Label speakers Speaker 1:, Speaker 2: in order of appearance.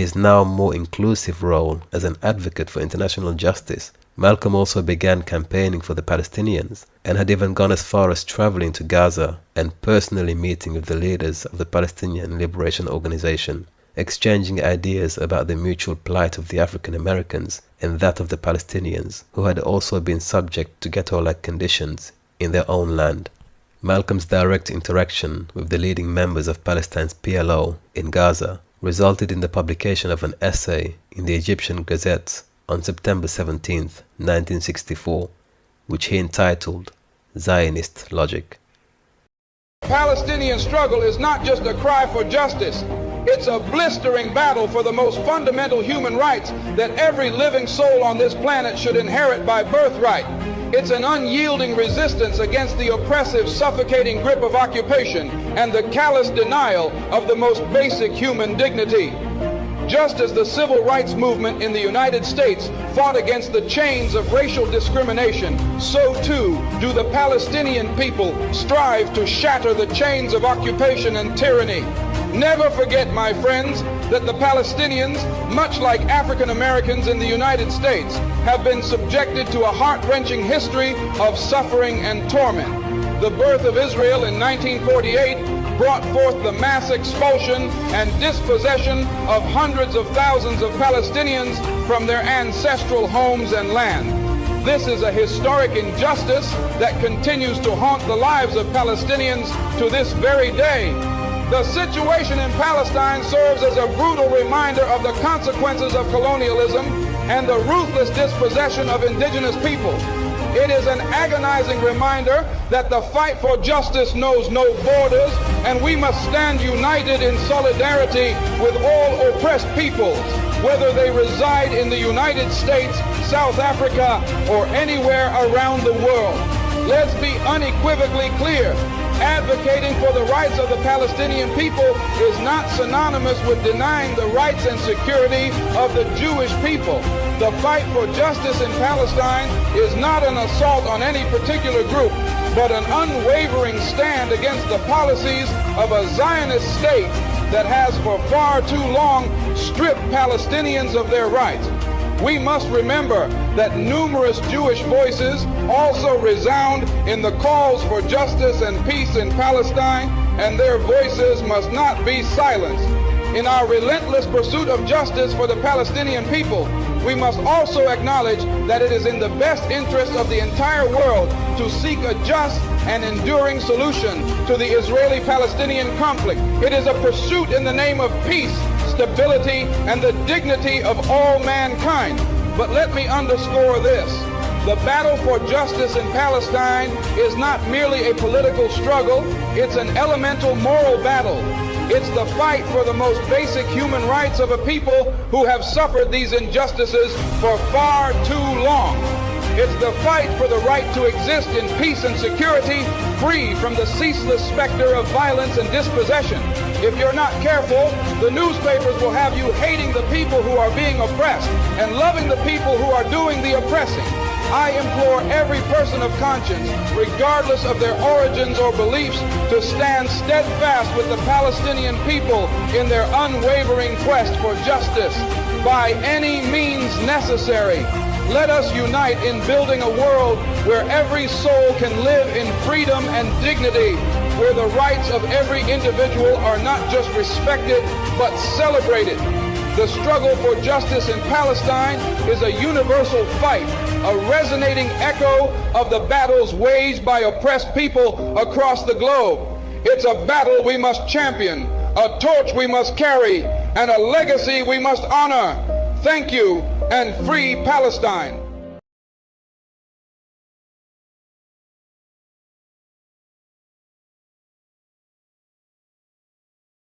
Speaker 1: his now more inclusive role as an advocate for international justice, Malcolm also began campaigning for the Palestinians and had even gone as far as traveling to Gaza and personally meeting with the leaders of the Palestinian Liberation Organization, exchanging ideas about the mutual plight of the African Americans and that of the Palestinians, who had also been subject to ghetto-like conditions in their own land. Malcolm's direct interaction with the leading members of Palestine's PLO in Gaza resulted in the publication of an essay in the Egyptian Gazette on September 17, 1964, which he entitled Zionist Logic.
Speaker 2: The Palestinian struggle is not just a cry for justice. It's a blistering battle for the most fundamental human rights that every living soul on this planet should inherit by birthright. It's an unyielding resistance against the oppressive, suffocating grip of occupation and the callous denial of the most basic human dignity. Just as the civil rights movement in the United States fought against the chains of racial discrimination, so too do the Palestinian people strive to shatter the chains of occupation and tyranny. Never forget, my friends, that the Palestinians, much like African Americans in the United States, have been subjected to a heart-wrenching history of suffering and torment. The birth of Israel in 1948 brought forth the mass expulsion and dispossession of hundreds of thousands of Palestinians from their ancestral homes and land. This is a historic injustice that continues to haunt the lives of Palestinians to this very day. The situation in Palestine serves as a brutal reminder of the consequences of colonialism and the ruthless dispossession of indigenous people. It is an agonizing reminder that the fight for justice knows no borders, and we must stand united in solidarity with all oppressed peoples, whether they reside in the United States, South Africa, or anywhere around the world. Let's be unequivocally clear. Advocating for the rights of the Palestinian people is not synonymous with denying the rights and security of the Jewish people. The fight for justice in Palestine is not an assault on any particular group, but an unwavering stand against the policies of a Zionist state that has for far too long stripped Palestinians of their rights. We must remember that numerous Jewish voices also resound in the calls for justice and peace in Palestine, and their voices must not be silenced. In our relentless pursuit of justice for the Palestinian people, we must also acknowledge that it is in the best interest of the entire world to seek a just and enduring solution to the Israeli-Palestinian conflict. It is a pursuit in the name of peace, stability, and the dignity of all mankind. But let me underscore this. The battle for justice in Palestine is not merely a political struggle, it's an elemental moral battle. It's the fight for the most basic human rights of a people who have suffered these injustices for far too long. It's the fight for the right to exist in peace and security, free from the ceaseless specter of violence and dispossession. If you're not careful, the newspapers will have you hating the people who are being oppressed and loving the people who are doing the oppressing. I implore every person of conscience, regardless of their origins or beliefs, to stand steadfast with the Palestinian people in their unwavering quest for justice by any means necessary. Let us unite in building a world where every soul can live in freedom and dignity, where the rights of every individual are not just respected, but celebrated. The struggle for justice in Palestine is a universal fight, a resonating echo of the battles waged by oppressed people across the globe. It's a battle we must champion, a torch we must carry, and a legacy we must honor. Thank you, and free Palestine.